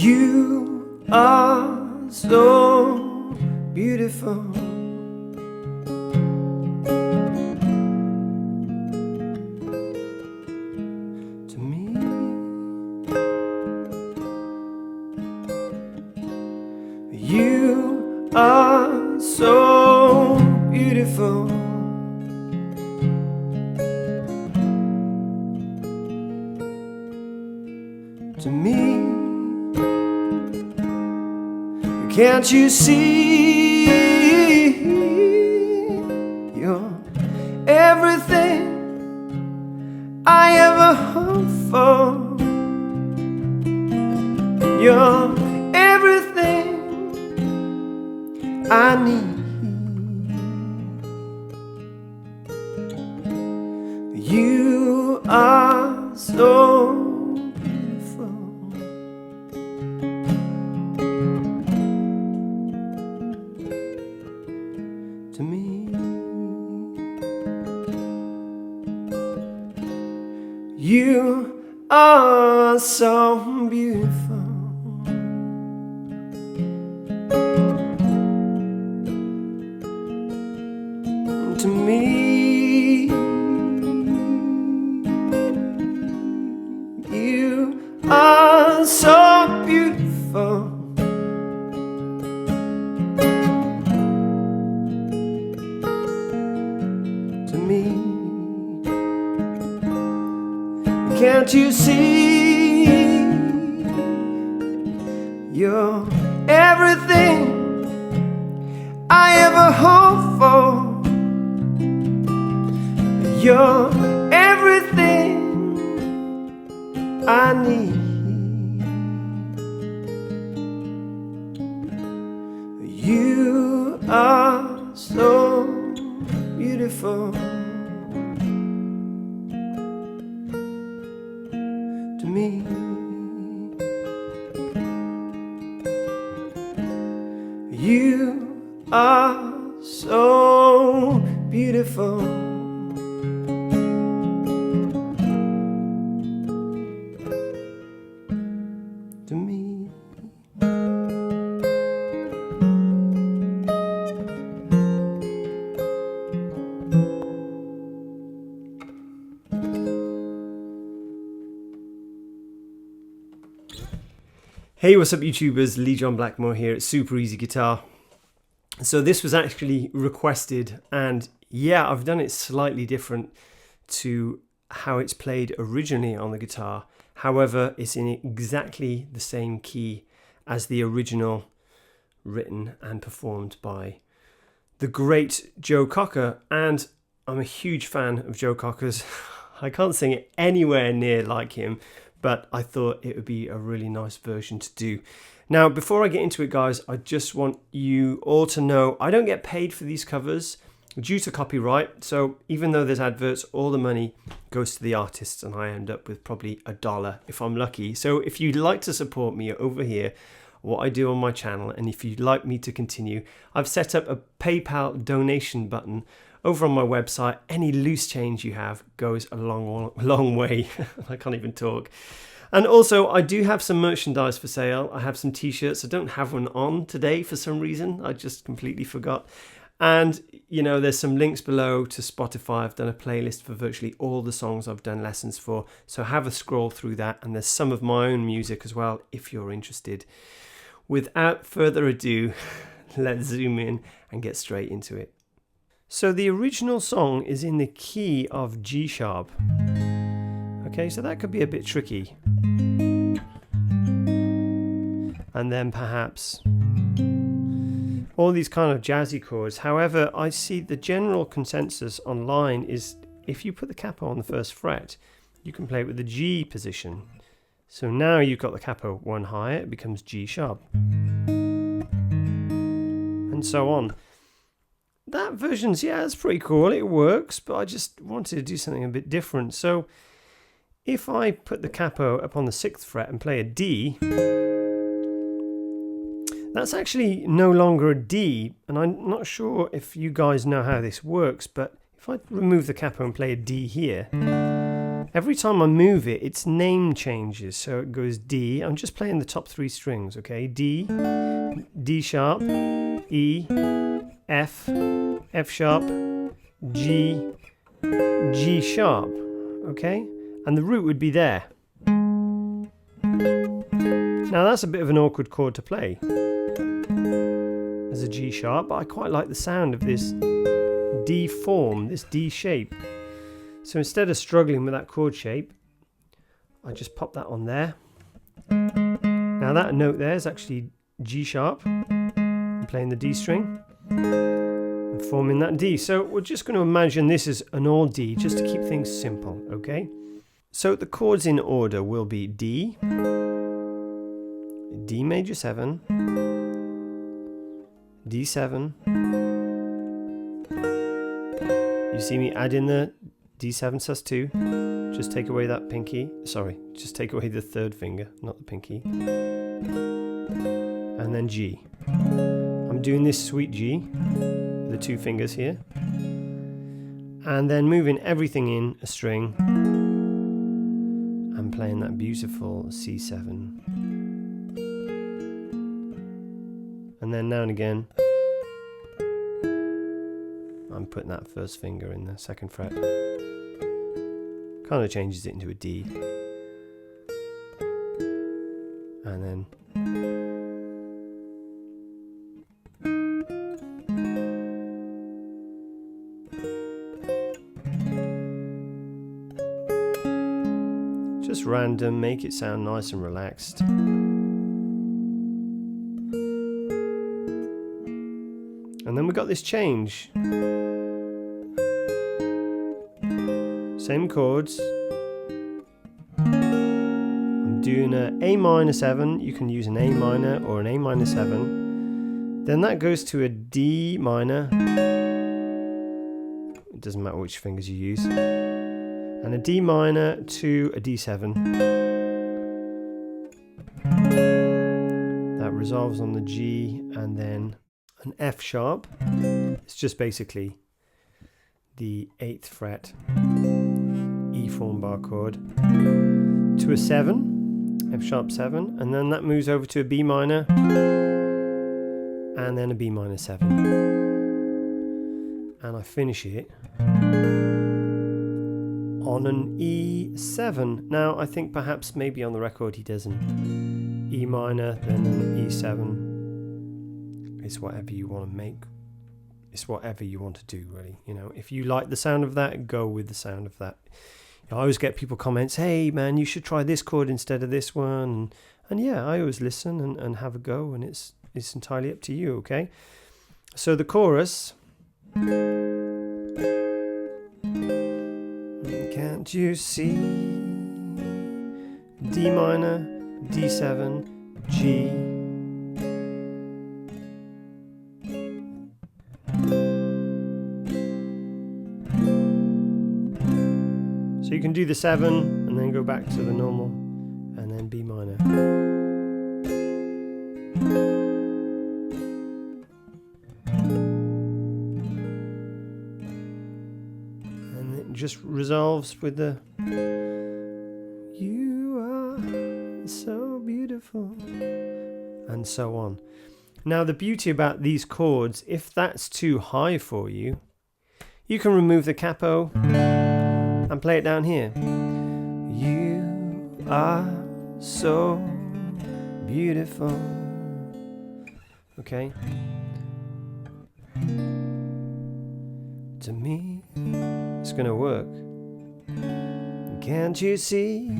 You are so beautiful. To me, you are so beautiful. To me, can't you see you're everything I ever hoped for? You're everything I need. You are so beautiful. To me, you are so beautiful. To me, you are so beautiful. To me, can't you see you're everything I ever hoped for? You're everything I need. You are so beautiful. To me, you are so beautiful. To me. Hey, what's up YouTubers, Lee John Blackmore here at Super Easy Guitar. So this was actually requested, and yeah, I've done it slightly different to how it's played originally on the guitar. However, it's in exactly the same key as the original, written and performed by the great Joe Cocker, and I'm a huge fan of Joe Cocker's. I can't sing it anywhere near like him, but I thought it would be a really nice version to do. Now, before I get into it, guys, I just want you all to know I don't get paid for these covers due to copyright. So even though there's adverts, all the money goes to the artists, and I end up with probably $1 if I'm lucky. So if you'd like to support me over here, what I do on my channel, and if you'd like me to continue, I've set up a PayPal donation button over on my website. Any loose change you have goes a long way. I can't even talk. And also, I do have some merchandise for sale. I have some t-shirts. I don't have one on today for some reason. I just completely forgot. And, you know, there's some links below to Spotify. I've done a playlist for virtually all the songs I've done lessons for. So have a scroll through that. And there's some of my own music as well, if you're interested. Without further ado, let's zoom in and get straight into it. So the original song is in the key of G sharp. Okay, so that could be a bit tricky. And then perhaps all these kind of jazzy chords. However, I see the general consensus online is if you put the capo on the first fret, you can play it with the G position. So now you've got the capo one higher, it becomes G sharp. And so on. That version's, yeah, it's pretty cool, it works, but I just wanted to do something a bit different. So if I put the capo up on the 6th fret and play a D, that's actually no longer a D, and I'm not sure if you guys know how this works, but if I remove the capo and play a D here, every time I move it, its name changes. So it goes D. I'm just playing the top 3 strings, okay? D, D sharp, E, F, F sharp, G, G sharp, okay? And the root would be there. Now that's a bit of an awkward chord to play as a G sharp, but I quite like the sound of this D form, this D shape. So instead of struggling with that chord shape, I just pop that on there. Now that note there is actually G sharp. I'm playing the D string and forming that D. So we're just going to imagine this is an all D just to keep things simple, okay? So the chords in order will be D, D major 7, D7. You see me add in the D7 sus2. Just take away that pinky. Sorry, just take away the 3rd finger, not the pinky. And then G. I'm doing this sweet G with the 2 fingers here. And then moving everything in a string and playing that beautiful C7. And then now and again, I'm putting that 1st finger in the 2nd fret. Kind of changes it into a D. And then just random, make it sound nice and relaxed. And then we got this change. Same chords. I'm doing an A minor 7. You can use an A minor or an A minor 7. Then that goes to a D minor. It doesn't matter which fingers you use. And a D minor to a D7. That resolves on the G, and then an F sharp. It's just basically the 8th fret E form bar chord to a 7, F sharp 7, and then that moves over to a B minor and then a B minor 7, and I finish it on an E7. Now I think perhaps maybe on the record he does an E minor, then an E7. It's whatever you want to make. It's whatever you want to do, really. You know, if you like the sound of that, go with the sound of that. You know, I always get people comments, hey man, you should try this chord instead of this one. And yeah, I always listen and have a go, and it's entirely up to you, okay? So the chorus. Can't you see? D minor, D7, G. So you can do the 7 and then go back to the normal, and then B minor. And it just resolves with the you are so beautiful, and so on. Now the beauty about these chords, if that's too high for you, you can remove the capo and play it down here. You are so beautiful. Okay. To me, it's gonna work. Can't you see?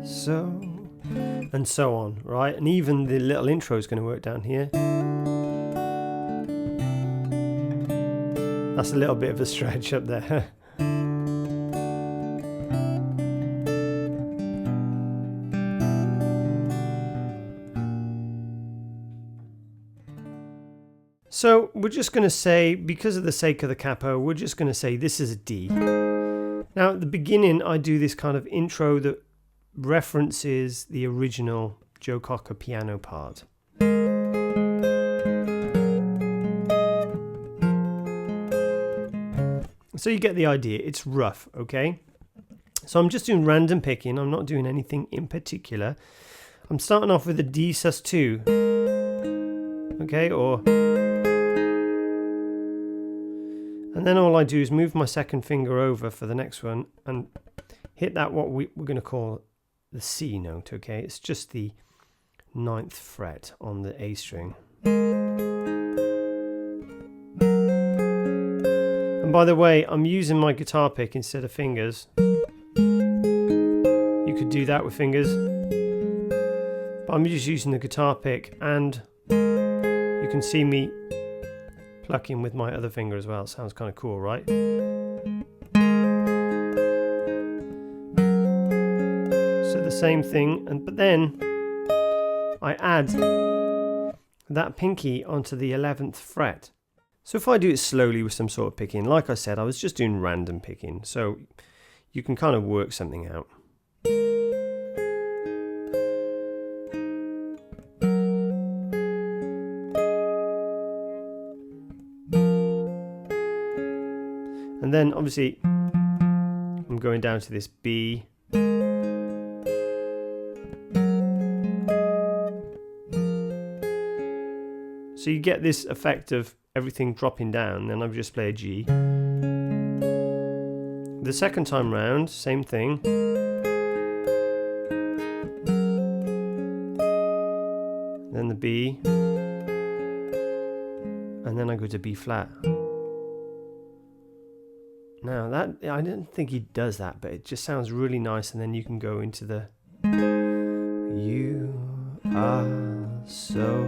So, and so on, right? And even the little intro is going to work down here. That's a little bit of a stretch up there. So we're just going to say, because of the sake of the capo, we're just going to say this is a D. Now at the beginning I do this kind of intro that references the original Joe Cocker piano part. So you get the idea, it's rough, okay? So I'm just doing random picking, I'm not doing anything in particular. I'm starting off with a D sus2, okay, and then all I do is move my second finger over for the next one and hit that what we're going to call the C note, okay? It's just the 9th fret on the A string. And by the way, I'm using my guitar pick instead of fingers. You could do that with fingers, but I'm just using the guitar pick, and you can see me plucking with my other finger as well. Sounds kind of cool, right? So the same thing, but then I add that pinky onto the 11th fret. So if I do it slowly with some sort of picking, like I said, I was just doing random picking, so you can kind of work something out. And then obviously I'm going down to this B. So you get this effect of everything dropping down, then I've just played a G. The second time round, same thing. Then the B. And then I go to B flat. Now that, I didn't think he does that, but it just sounds really nice, and then you can go into the You are so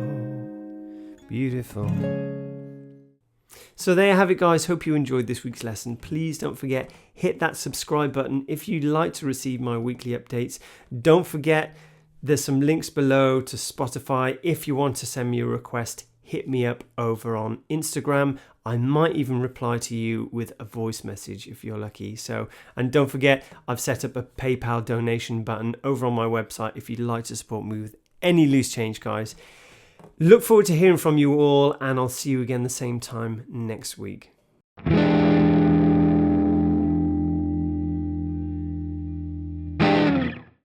beautiful. So there you have it, guys. Hope you enjoyed this week's lesson. Please don't forget, hit that subscribe button if you'd like to receive my weekly updates. Don't forget, there's some links below to Spotify. If you want to send me a request, hit me up over on Instagram. I might even reply to you with a voice message if you're lucky. So, and don't forget, I've set up a PayPal donation button over on my website if you'd like to support me with any loose change, guys. Look forward to hearing from you all, and I'll see you again the same time next week.